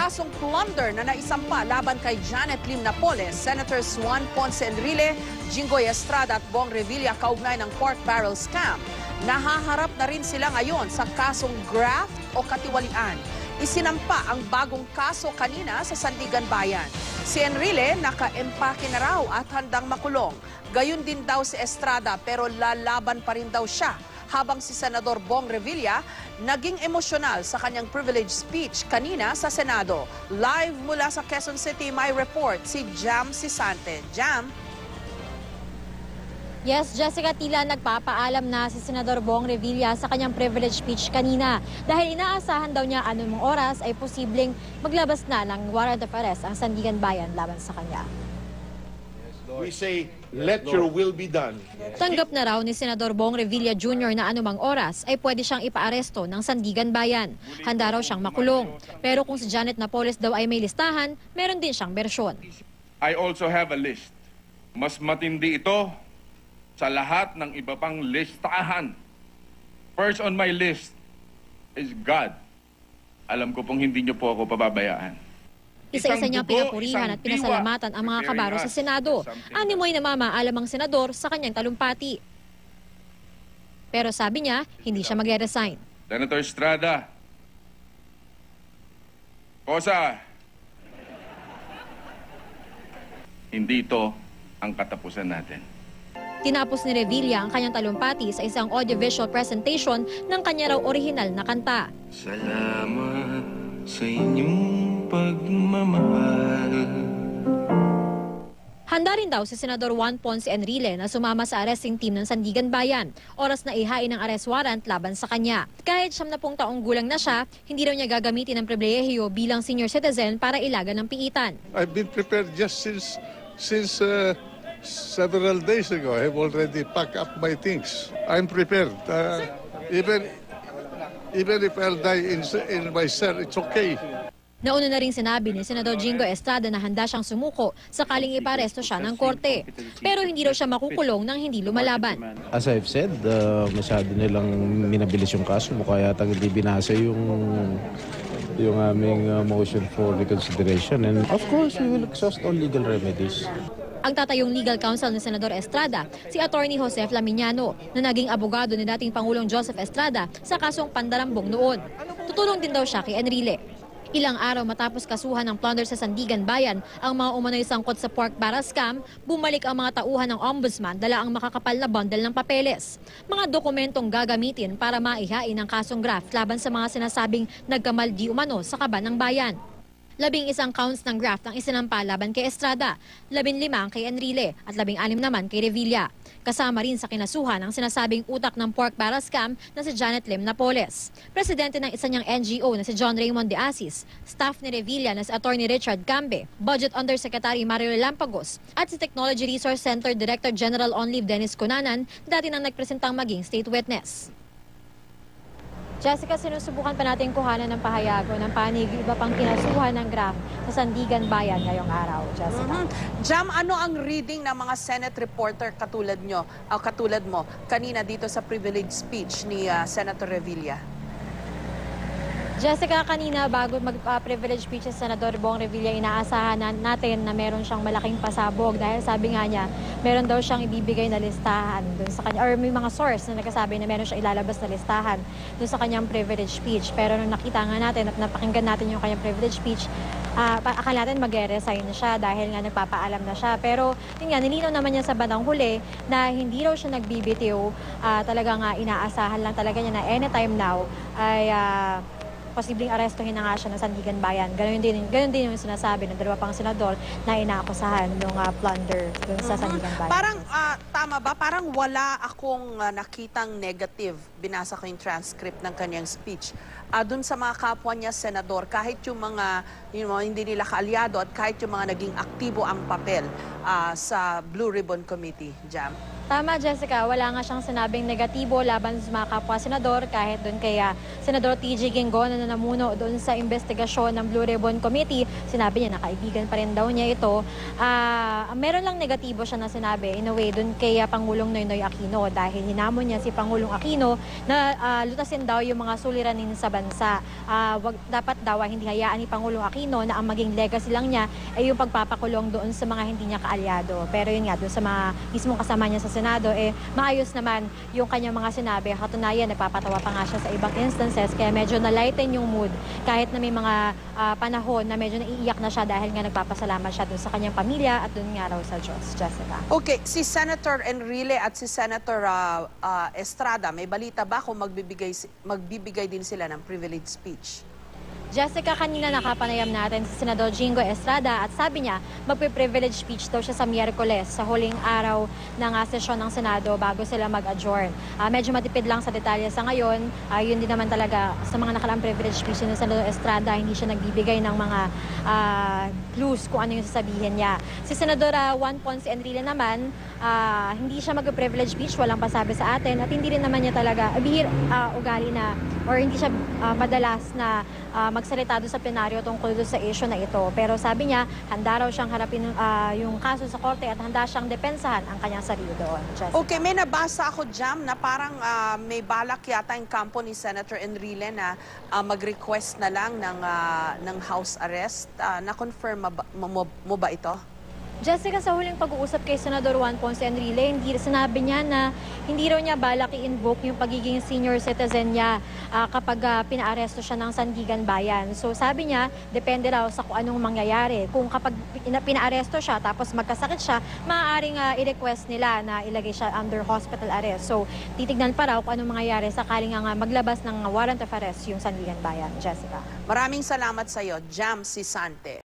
kasong plunder na naisampa laban kay Janet Lim Napoles, Senators Juan Ponce Enrile, Jinggoy Estrada at Bong Revilla kaugnay ng pork barrel scam. Nahaharap na rin sila ngayon sa kasong graft o katiwalian. Isinampa ang bagong kaso kanina sa Sandigan Bayan. Si Enrile naka-empake na raw at handang makulong. Gayun din daw si Estrada pero lalaban pa rin daw siya. Habang si Senador Bong Revilla naging emosyonal sa kanyang privilege speech kanina sa Senado. Live mula sa Quezon City, may report si Jam Sisante. Jam? Yes, Jessica, tila nagpapaalam na si Senador Bong Revilla sa kanyang privilege speech kanina dahil inaasahan daw niya anumang oras ay posibleng maglabas na ng warrant of arrest ang Sandigan Bayan laban sa kanya. We say, let your will be done. Tanggap na raw ni Senador Bong Revilla Jr. na anumang oras ay pwede siyang ipaaresto ng Sandigan Bayan. Handa raw siyang makulong. Pero kung si Janet Napoles daw ay may listahan, meron din siyang bersyon. I also have a list. Mas matindi ito sa lahat ng iba pang listahan. First on my list is God. Alam ko pong hindi niyo po ako pababayaan. Isa-isa niyang pinapurihan at pinasalamatan ang mga kabaro sa Senado. Animoy namamaalam ang senador sa kanyang talumpati. Pero sabi niya, hindi siya mag-resign. Senator Estrada, Cosa, hindi ito ang katapusan natin. Tinapos ni Revilla ang kanyang talumpati sa isang audiovisual presentation ng kanya raw orihinal na kanta. Salamat sa inyong pagmamahal. Handa rin daw si Senador Juan Ponce Enrile na sumama sa arresting team ng Sandigan Bayan. Oras na ihain ang arrest warrant laban sa kanya. Kahit 70 taong gulang na siya, hindi raw niya gagamitin ang pribilehiyo bilang senior citizen para ilagan ng piitan. I've been prepared just since several days ago. I have already packed up my things. I'm prepared. Even if I'll die in my cell, it's okay. Nauna na rin sinabi ni Senador Jinggoy Estrada na handa siyang sumuko sakaling iparesto siya ng korte. Pero hindi raw siya makukulong nang hindi lumalaban. As I've said, masyado nilang minabilis yung kaso. Mukha yata hindi binasa yung aming motion for reconsideration. And of course, we will exhaust all legal remedies. Ang tatayong legal counsel ni Senador Estrada, si Attorney Jose Flaminiano, na naging abogado ni dating Pangulong Joseph Estrada sa kasong pandarambong noon. Tutulong din daw siya kay Enrile. Ilang araw matapos kasuhan ng plunder sa Sandigan Bayan, ang mga umano'y sangkot sa pork barrel scam, bumalik ang mga tauhan ng ombudsman dala ang makakapal na bundle ng papeles. Mga dokumentong gagamitin para maihain ang kasong graft laban sa mga sinasabing nagkamaldi umano sa kaban ng bayan. 11 counts ng graft ang isinampa laban kay Estrada, 15 kay Enrile at 16 naman kay Revilla. Kasama rin sa kinasuhan ang sinasabing utak ng pork barrel scam na si Janet Lim Napoles. Presidente ng isa niyang NGO na si John Raymond de Asis, staff ni Revilla na si Attorney Richard Cambe, Budget Undersecretary Mario Lampagos at si Technology Resource Center Director General on Leave Dennis Cunanan, dati nang nagpresentang maging state witness. Jessica, sinusubukan pa natin kuhanan ng pahayag o ng panig iba pang kinasuhan ng graft sa Sandigan Bayan ngayong araw, Jessica. Jam, ano ang reading ng mga Senate reporter katulad mo kanina dito sa privilege speech ni Senator Revilla? Jessica, kanina bago mag-privilege speech sa Senador Bong Revilla, inaasahan natin na meron siyang malaking pasabog dahil sabi nga niya, meron daw siyang ibibigay na listahan dun sa kanya, or may mga source na nagsasabi na meron siyang ilalabas na listahan dun sa kanyang privilege speech. Pero nung nakita nga natin at napakinggan natin yung kanyang privilege speech, akala natin mag-resign na siya dahil nga nagpapaalam na siya. Pero yun nga, nilinaw naman niya sa bandang huli na hindi raw siya nagbibitiw. Talagang inaasahan lang talaga niya na anytime now ay posibleng arestuhin na nga siya ng Sandigan Bayan. Ganun din yung sinasabi ng dalawa pang senador na inaakusahan ng plunder dun sa Sandigan Bayan. Parang, tama ba? Parang wala akong nakitang negative. Binasa ko yung transcript ng kanyang speech. Dun sa mga kapwa niya senador, kahit yung mga hindi nila kaalyado at kahit yung mga naging aktibo ang papel sa Blue Ribbon Committee, Jam. Tama, Jessica. Wala nga siyang sinabing negatibo laban sa mga kapwa senador kahit doon kaya Senador TG Gingo na namuno doon sa investigasyon ng Blue Ribbon Committee. Sinabi niya na kaibigan pa rin daw niya ito. Meron lang negatibo siya na sinabi in a way doon kay Pangulong Noynoy Aquino dahil hinamon niya si Pangulong Aquino na lutasin daw yung mga suliranin sa bansa. Dapat daw hindi hayaan ni Pangulong Aquino na ang maging legacy lang niya ay yung pagpapakulong doon sa mga hindi niya kaalyado. Pero yun nga, doon sa mga mismong kasama niya sa Senado, maayos naman yung kanyang mga sinabi. Katunayan, nagpapatawa pa nga siya sa ibang instances, kaya medyo na-lighten yung mood kahit na may mga panahon na medyo naiiyak na siya dahil nga nagpapasalamat siya dun sa kanyang pamilya at dun nga raw sa Diyos. Jessica. Okay, si Senator Enrile at si Senator Estrada, may balita ba kung magbibigay din sila ng privilege speech? Jessica, kanina nakapanayam natin si Senador Jingo Estrada at sabi niya magpe-privilege speech daw siya sa Miyerkules sa huling araw ng sesyon ng Senado bago sila mag-adjourn. Medyo matipid lang sa detalye sa ngayon. Yun din naman talaga sa mga nakalaang privilege speech ni Senador Estrada, hindi siya nagbibigay ng mga clues kung ano yung sasabihin niya. Si Senador Juan Ponce Enrile naman, hindi siya mag-privilege speech, walang pasabi sa atin at hindi rin naman niya talaga ugali na or hindi siya madalas na magsalita doon sa plenaryo tungkol doon sa issue na ito. Pero sabi niya, handa raw siyang harapin yung kaso sa korte at handa siyang depensahan ang kanyang sarili doon. Jessica. Okay, may nabasa ako, Jam, na parang may balak yata yung kampo ni Senator Enrile na mag-request na lang ng house arrest. Na-confirm mo ba ito? Jessica, sa huling pag-uusap kay Senador Juan Ponce Enrile, sinabi niya na hindi raw niya balak i-invoke yung pagiging senior citizen niya kapag pinaaresto siya ng Sandigan Bayan. So sabi niya, depende raw sa kung anong mangyayari. Kung kapag pinaaresto siya tapos magkasakit siya, maaaring i-request nila na ilagay siya under hospital arrest. So titignan pa raw kung anong mangyayari sakaling nga maglabas ng warrant of arrest yung Sandigan Bayan. Jessica. Maraming salamat sa iyo, Jam Sisante.